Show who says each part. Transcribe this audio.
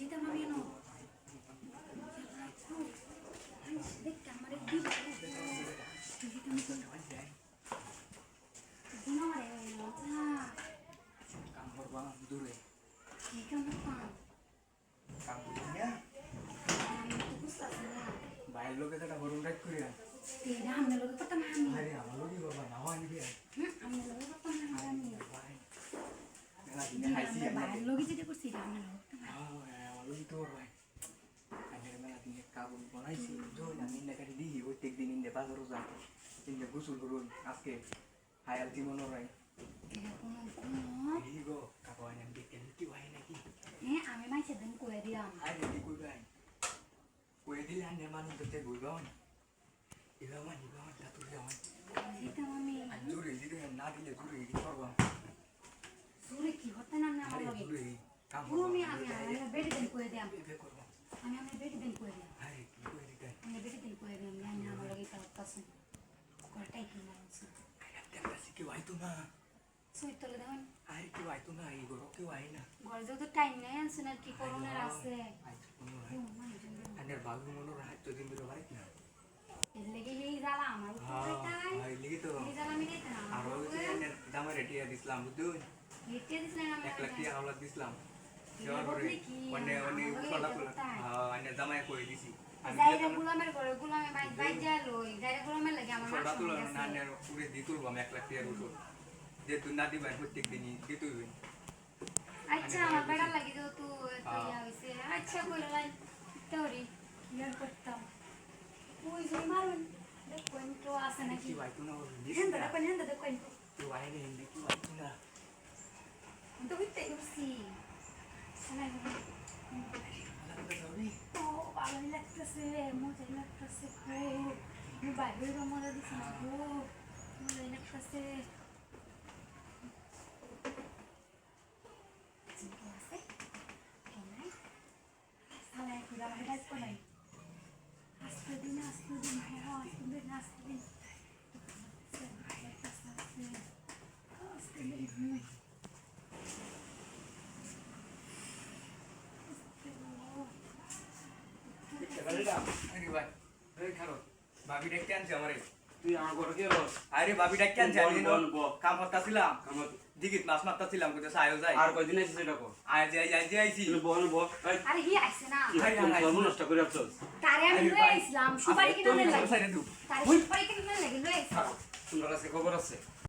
Speaker 1: যেতে আমি না দেখ আমার এক দিন
Speaker 2: দূরে বাইরের লোকে তো হরুন রাখ করিয়া আরে আমার লোকই বাবা না হয় নিবি আমার লোকই তো ভাই আনের মেলা দিনে কাগজ বানাইছি জয় আমি নাকারি দিই প্রত্যেক দিন ইন্দে বাজারও যাই ইন্দে গোসল করুন আজকে হায়াল জীবনও রাই এই গো কাকু আইন দেখতে কি হয় নাকি
Speaker 1: আমি মাইছে দিন কয়ে দিলাম
Speaker 2: আরে কি কইবাই কয়ে দিলে আনে মানুষ তো কইবাই ইবামা ইবামা তা তুই আমার
Speaker 1: যেতে আমি
Speaker 2: জোরে দিলে না দিলে জোরে কি করব
Speaker 1: জোরে কি হতে না না আমার লগে
Speaker 2: জোরে কাম
Speaker 1: আমি বেটি দিন কয়ে দিলাম
Speaker 2: বে করব
Speaker 1: আমি বেটি দিন কয়ে দিলাম
Speaker 2: আরে কি কই দিতে
Speaker 1: আমি বেটি দিন কয়ে দিলাম আমি আমার লগে কাজ করছি কোটাই কি মানুষ
Speaker 2: আরে দেখতে কি হইতো না
Speaker 1: সুই তোলে দেখুন
Speaker 2: আরে কি হইতো না এই গরো কি হয় না
Speaker 1: ঘরে যত টাইম নেই আনছেন আর কি করোনার আছে
Speaker 2: আনের বাবু মনো রাত দিন ধরে বাড়ি না
Speaker 1: এর লেগে এই জ্বালা আমার উপরে তাই
Speaker 2: এই লাগি তো
Speaker 1: এই জ্বালা আমি নিতে না
Speaker 2: আর ওই যে আনের দামে রেটিয়া দিছিলাম বুঝুন
Speaker 1: হেঁটে দিছিলেন আমি
Speaker 2: 1 লাখ টাকা হাওলাত দিছিলাম দেওয়ার পরে মানে মানে উপলা উপলা আনের দামায় কই দিছি
Speaker 1: যাইরা গোলামের ঘরে গোলামে বাইক যায় লই যাইরা গোলামের লাগে আমার
Speaker 2: ছোটা তুলো না আনের পুরো দি তুলব আমি 1 লাখ টাকা উঠো যে তুই না দিবেন প্রত্যেক দিনই দিতেই হইবে
Speaker 1: আচ্ছা আমার বেড়া লাগি তো তো ইয়া হইছে আচ্ছা কইলাই তোরি ইয়ার করতাম ওই যে মারুন দেখুন তো আছে নাকি
Speaker 2: কি ভাই তুই না
Speaker 1: হেন্দা দেখুন
Speaker 2: তুই ভাই রে হিন্দি কি ভাই তুই না
Speaker 1: তো হইতে গেছি সালাই ও ভালো লাগতেছে মজা লাগতেছে খুব বাইরের মজা দিছে না গো মজা লাগতেছে সালাই কুড়া ভাড়া করে আজকে দিন হ্যাঁ আজকে দিন
Speaker 2: ভাবি ডাকতে আনছে আমারে
Speaker 3: তুই আমার ঘরে কে বস
Speaker 2: আরে ভাবি ডাকতে আনছে আমি কাম করতেছিলাম দিগিত মাছ মারতেছিলাম কিন্তু সায়ও যাই
Speaker 3: আর কয়দিন আইছিস এটা কো
Speaker 2: আজ আইছি
Speaker 3: তুই বল বল
Speaker 1: আরে হি আইছে না
Speaker 3: তুই নষ্ট করে আসছস
Speaker 1: তারে আমি লই আইছিলাম সুপারি কিনে লাগে
Speaker 2: সাইরে দু
Speaker 1: তারে সুপারি কিনে লাগে লই আইছিলাম
Speaker 3: তোমার কাছে খবর আছে